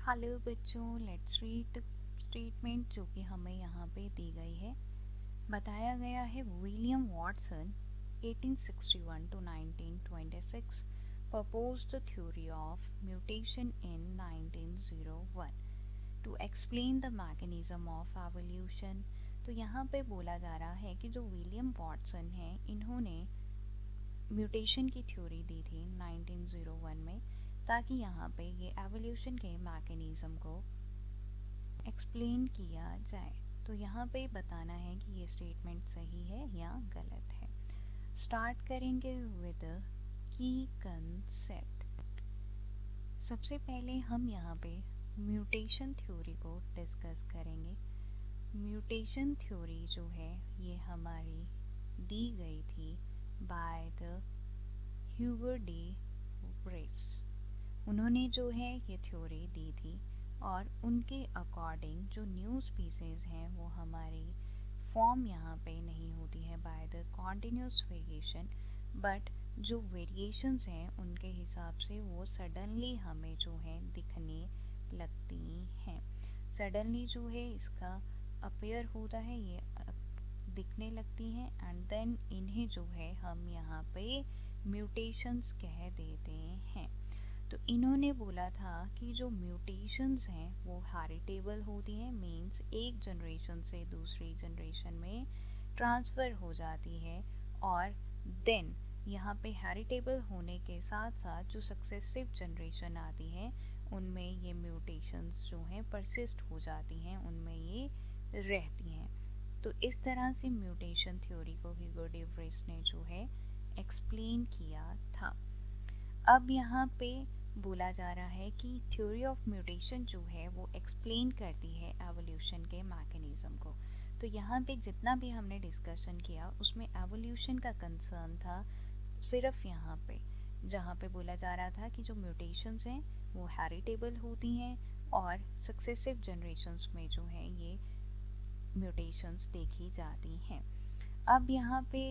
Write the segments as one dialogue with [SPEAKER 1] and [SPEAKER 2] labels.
[SPEAKER 1] Hello बच्चों, let's read statement जो कि हमें यहाँ पे दी गई है। बताया गया है William Watson 1861 to 1926 proposed the theory of mutation in 1901 to explain the mechanism of evolution। तो यहाँ पे बोला जा रहा है कि जो विलियम वॉटसन है इन्होंने म्यूटेशन की थ्योरी दी थी 1901 में, ताकि यहाँ पे ये एवोल्यूशन के मैकेनिज्म को एक्सप्लेन किया जाए। तो यहाँ पे बताना है कि ये स्टेटमेंट सही है या गलत है। स्टार्ट करेंगे विद की कंसेप्ट। सबसे पहले हम यहाँ पे म्यूटेशन थ्योरी को डिस्कस करेंगे। म्यूटेशन थ्योरी जो है ये हमारी दी गई थी बाय द ह्यूगर डे व्रिस। उन्होंने जो है ये थ्योरी दी थी और उनके अकॉर्डिंग जो न्यू स्पीसीज हैं वो हमारी फॉर्म यहाँ पे नहीं होती है by the continuous variation, but जो वेरिएशंस हैं उनके हिसाब से वो सडनली हमें जो है दिखने लगती हैं। सडनली जो है इसका अपीयर होता है, ये दिखने लगती हैं एंड देन इन्हें जो है हम यहाँ पे म्यूटेशंस कह देते हैं। तो इन्होंने बोला था कि जो म्यूटेशंस हैं वो हेरिटेबल होती हैं, मींस एक जनरेशन से दूसरी जनरेशन में ट्रांसफ़र हो जाती है और देन यहाँ पे हेरिटेबल होने के साथ साथ जो सक्सेसिव जनरेशन आती है उनमें ये म्यूटेशंस जो हैं परसिस्ट हो जाती हैं, उनमें ये रहती हैं। तो इस तरह से म्यूटेशन थ्योरी को ह्यूगो डे व्रिस ने जो है एक्सप्लेन किया था। अब यहाँ पे बोला जा रहा है कि थ्योरी ऑफ म्यूटेशन जो है वो एक्सप्लेन करती है एवोल्यूशन के मैकेनिज्म को। तो यहाँ पे जितना भी हमने डिस्कशन किया उसमें एवोल्यूशन का कंसर्न था सिर्फ यहाँ पे, जहाँ पे बोला जा रहा था कि जो म्यूटेशंस हैं वो हेरिटेबल होती हैं और सक्सेसिव जनरेशन्स में जो है ये म्यूटेशंस देखी जाती हैं। अब यहाँ पे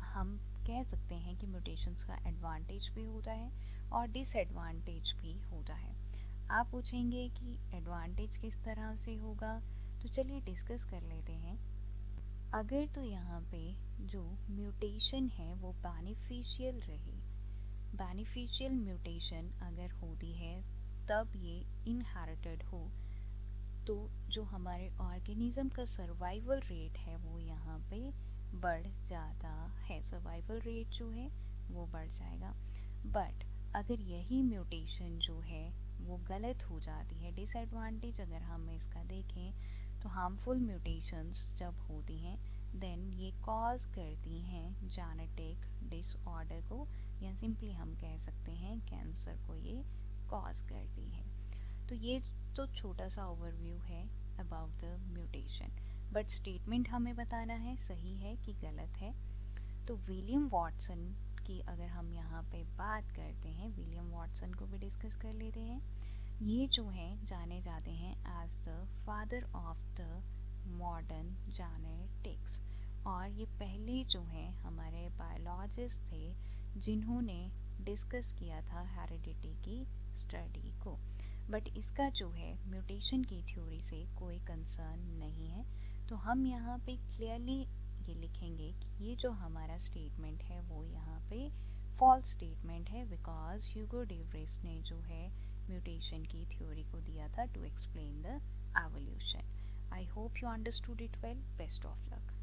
[SPEAKER 1] हम कह सकते हैं कि म्यूटेशंस का एडवांटेज भी होता है और डिसएडवांटेज भी होता है। आप पूछेंगे कि एडवांटेज किस तरह से होगा, तो चलिए डिस्कस कर लेते हैं। अगर तो यहाँ पे जो म्यूटेशन है वो बेनिफिशियल रहे, बेनिफिशियल म्यूटेशन अगर होती है तब ये इनहेरिटेड हो, तो जो हमारे ऑर्गेनिज्म का सर्वाइवल रेट है वो यहाँ पे बढ़ जाता है। सर्वाइवल रेट जो है वो बढ़ जाएगा। बट अगर यही म्यूटेशन जो है वो गलत हो जाती है, डिसएडवांटेज अगर हम इसका देखें तो हार्मफुल म्यूटेशंस जब होती हैं देन ये कॉज करती हैं जेनेटिक डिसऑर्डर को, या सिंपली हम कह सकते हैं कैंसर को ये कॉज करती है। तो ये तो छोटा सा ओवरव्यू है about the mutation, but statement हमें बताना है सही है कि गलत है। तो विलियम वॉटसन की अगर हम यहाँ पे बात करते हैं, विलियम वॉटसन को भी डिस्कस कर लेते हैं। ये जो हैं जाने जाते हैं as the father of the modern genetics, और ये पहले जो हैं हमारे बायोलॉजिस्ट थे जिन्होंने डिस्कस किया था हेरिडिटी की स्टडी को। बट इसका जो है म्यूटेशन की थ्योरी से कोई कंसर्न नहीं है। तो हम यहाँ पे क्लियरली ये लिखेंगे कि ये जो हमारा स्टेटमेंट है वो यहाँ पे फॉल्स स्टेटमेंट है, बिकॉज ह्यूगो डे व्रिस ने जो है म्यूटेशन की थ्योरी को दिया था to explain the evolution. I hope you understood it well. Best of luck.